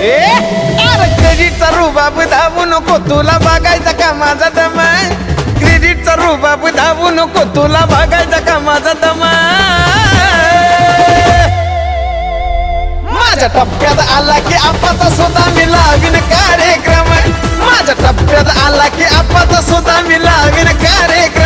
अरे क्रेडिटचा रुबाब धावू नको तुला बघायचा का माझा दमा क्रेडिटचा रुबाब धावू नको तुला बघायचा का माझा दमा माझ्या टप्प्यात आला की आपाचा सुद्धा मी लावीन कार्यक्रम माझ्या टप्प्यात आला की आपाचा सुद्धा मी लावीन कार्यक्रम